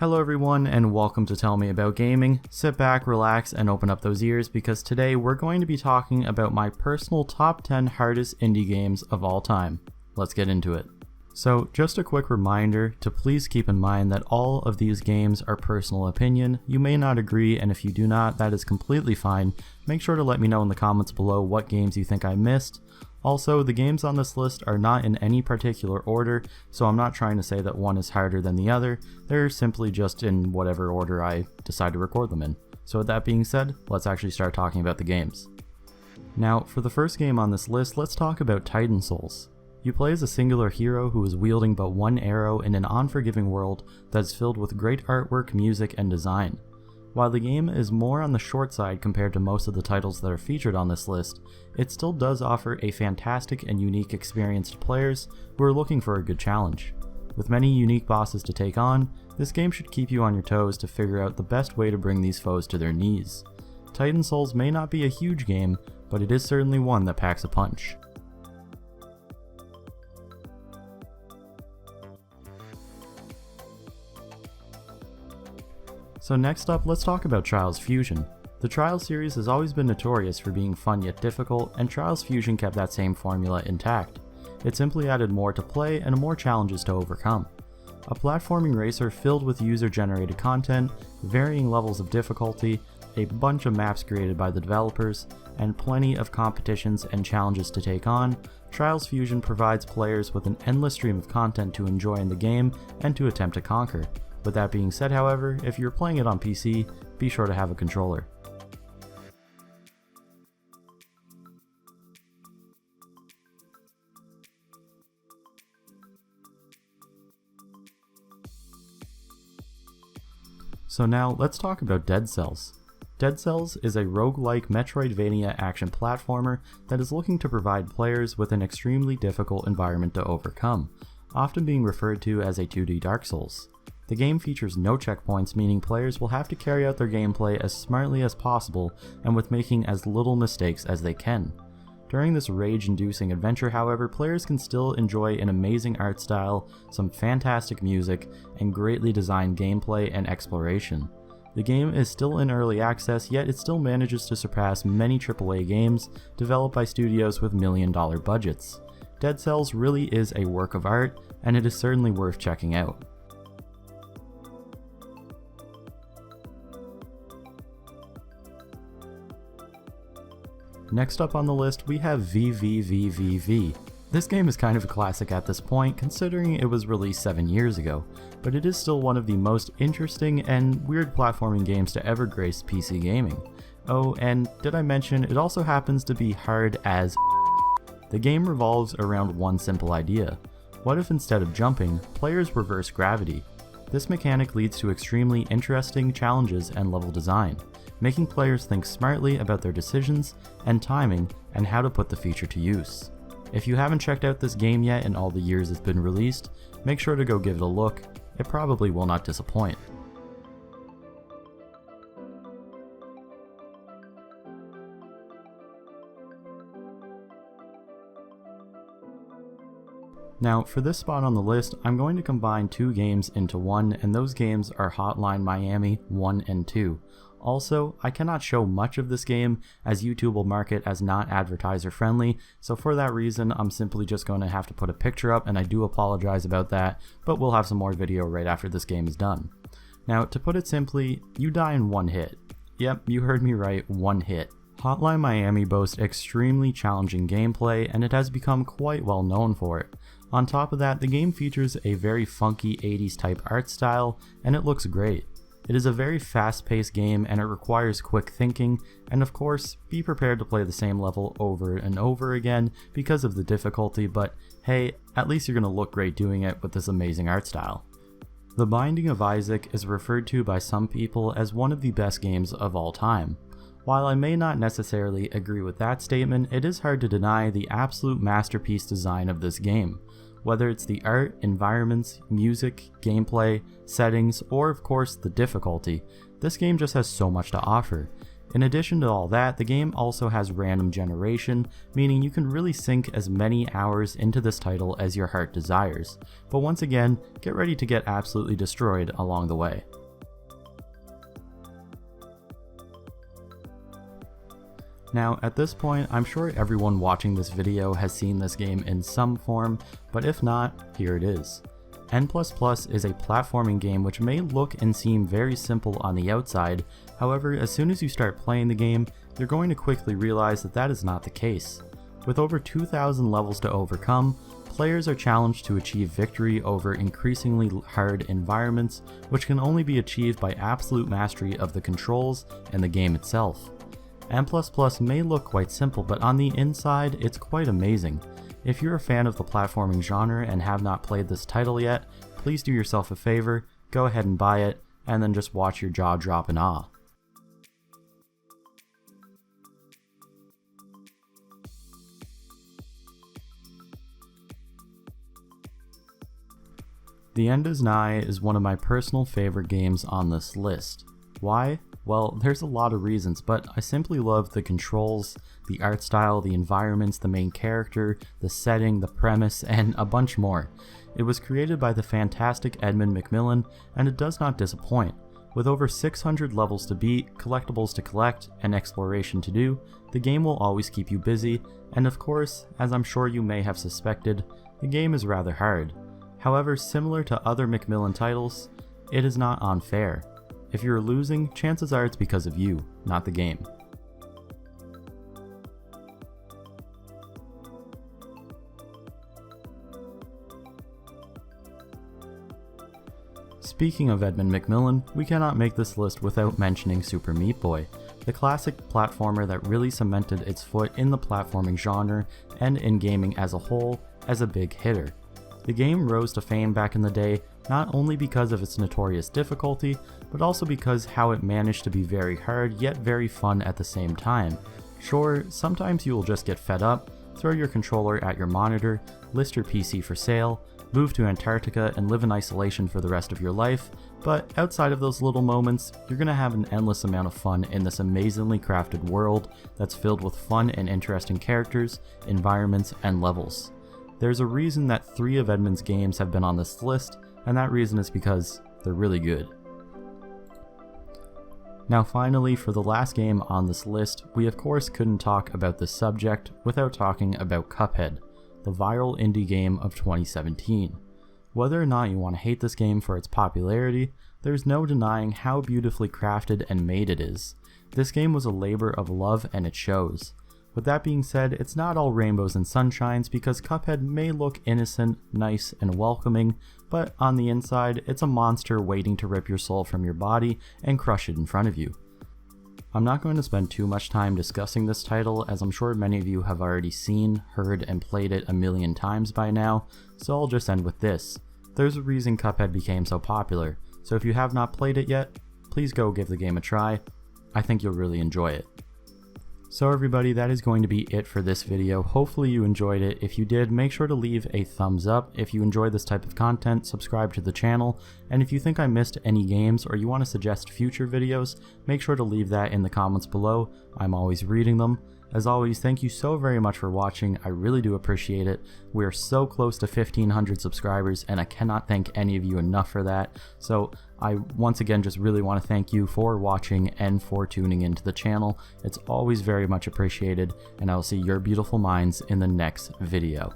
Hello everyone and welcome to Tell Me About Gaming. Sit back, relax, and open up those ears because today we're going to be talking about my personal top 10 hardest indie games of all time. Let's get into it. So just a quick reminder to please keep in mind that all of these games are personal opinion. You may not agree, and if you do not, that is completely fine. Make sure to let me know in the comments below what games you think I missed. Also, the games on this list are not in any particular order, so I'm not trying to say that one is harder than the other. They're simply just in whatever order I decide to record them in. So with that being said, let's actually start talking about the games. Now, for the first game on this list, let's talk about Titan Souls. You play as a singular hero who is wielding but one arrow in an unforgiving world that is filled with great artwork, music, and design. While the game is more on the short side compared to most of the titles that are featured on this list, it still does offer a fantastic and unique experience to players who are looking for a good challenge. With many unique bosses to take on, this game should keep you on your toes to figure out the best way to bring these foes to their knees. Titan Souls may not be a huge game, but it is certainly one that packs a punch. So next up, let's talk about Trials Fusion. The Trials series has always been notorious for being fun yet difficult, and Trials Fusion kept that same formula intact. It simply added more to play and more challenges to overcome. A platforming racer filled with user-generated content, varying levels of difficulty, a bunch of maps created by the developers, and plenty of competitions and challenges to take on, Trials Fusion provides players with an endless stream of content to enjoy in the game and to attempt to conquer. With that being said, however, if you're playing it on PC, be sure to have a controller. So now, let's talk about Dead Cells. Dead Cells is a roguelike Metroidvania action platformer that is looking to provide players with an extremely difficult environment to overcome, often being referred to as a 2D Dark Souls. The game features no checkpoints, meaning players will have to carry out their gameplay as smartly as possible and with making as little mistakes as they can. During this rage-inducing adventure, however, players can still enjoy an amazing art style, some fantastic music, and greatly designed gameplay and exploration. The game is still in early access, yet it still manages to surpass many AAA games developed by studios with million-dollar budgets. Dead Cells really is a work of art, and it is certainly worth checking out. Next up on the list, we have VVVVV. This game is kind of a classic at this point, considering it was released 7 years ago, but it is still one of the most interesting and weird platforming games to ever grace PC gaming. Oh, and did I mention, it also happens to be hard as The game revolves around one simple idea. What if instead of jumping, players reverse gravity? This mechanic leads to extremely interesting challenges and level design, making players think smartly about their decisions and timing and how to put the feature to use. If you haven't checked out this game yet in all the years it's been released, make sure to go give it a look. It probably will not disappoint. Now, for this spot on the list, I'm going to combine two games into one, and those games are Hotline Miami 1 and 2. Also, I cannot show much of this game as YouTube will mark it as not advertiser friendly, so for that reason I'm simply just going to have to put a picture up, and I do apologize about that, but we'll have some more video right after this game is done. Now, to put it simply, you die in one hit. Yep, you heard me right, one hit. Hotline Miami boasts extremely challenging gameplay, and it has become quite well known for it. On top of that, the game features a very funky 80s type art style, and it looks great. It is a very fast-paced game, and it requires quick thinking, and of course, be prepared to play the same level over and over again because of the difficulty, but hey, at least you're going to look great doing it with this amazing art style. The Binding of Isaac is referred to by some people as one of the best games of all time. While I may not necessarily agree with that statement, it is hard to deny the absolute masterpiece design of this game. Whether it's the art, environments, music, gameplay, settings, or of course the difficulty, this game just has so much to offer. In addition to all that, the game also has random generation, meaning you can really sink as many hours into this title as your heart desires. But once again, get ready to get absolutely destroyed along the way. Now, at this point, I'm sure everyone watching this video has seen this game in some form, but if not, here it is. N++ is a platforming game which may look and seem very simple on the outside. However, as soon as you start playing the game, you're going to quickly realize that that is not the case. With over 2,000 levels to overcome, players are challenged to achieve victory over increasingly hard environments, which can only be achieved by absolute mastery of the controls and the game itself. N++ may look quite simple, but on the inside, it's quite amazing. If you're a fan of the platforming genre and have not played this title yet, please do yourself a favor, go ahead and buy it, and then just watch your jaw drop in awe. The End is Nigh is one of my personal favorite games on this list. Why? Well, there's a lot of reasons, but I simply love the controls, the art style, the environments, the main character, the setting, the premise, and a bunch more. It was created by the fantastic Edmund McMillen, and it does not disappoint. With over 600 levels to beat, collectibles to collect, and exploration to do, the game will always keep you busy, and of course, as I'm sure you may have suspected, the game is rather hard. However, similar to other McMillen titles, it is not unfair. If you're losing, chances are it's because of you, not the game. Speaking of Edmund McMillen, we cannot make this list without mentioning Super Meat Boy, the classic platformer that really cemented its foot in the platforming genre and in gaming as a whole as a big hitter. The game rose to fame back in the day not only because of its notorious difficulty, but also because how it managed to be very hard yet very fun at the same time. Sure, sometimes you will just get fed up, throw your controller at your monitor, list your PC for sale, move to Antarctica and live in isolation for the rest of your life, but outside of those little moments, you're gonna have an endless amount of fun in this amazingly crafted world that's filled with fun and interesting characters, environments, and levels. There's a reason that 3 of Edmund's games have been on this list, and that reason is because they're really good. Now finally, for the last game on this list, we of course couldn't talk about this subject without talking about Cuphead, the viral indie game of 2017. Whether or not you want to hate this game for its popularity, there's no denying how beautifully crafted and made it is. This game was a labor of love and it shows. With that being said, it's not all rainbows and sunshines because Cuphead may look innocent, nice, and welcoming, but on the inside, it's a monster waiting to rip your soul from your body and crush it in front of you. I'm not going to spend too much time discussing this title, as I'm sure many of you have already seen, heard, and played it a million times by now, so I'll just end with this. There's a reason Cuphead became so popular, so if you have not played it yet, please go give the game a try. I think you'll really enjoy it. So everybody, that is going to be it for this video. Hopefully you enjoyed it. If you did, make sure to leave a thumbs up. If you enjoy this type of content, subscribe to the channel. And if you think I missed any games or you want to suggest future videos, make sure to leave that in the comments below. I'm always reading them. As always, thank you so very much for watching. I really do appreciate it. We are so close to 1,500 subscribers and I cannot thank any of you enough for that. So I once again just really want to thank you for watching and for tuning into the channel. It's always very much appreciated, and I will see your beautiful minds in the next video.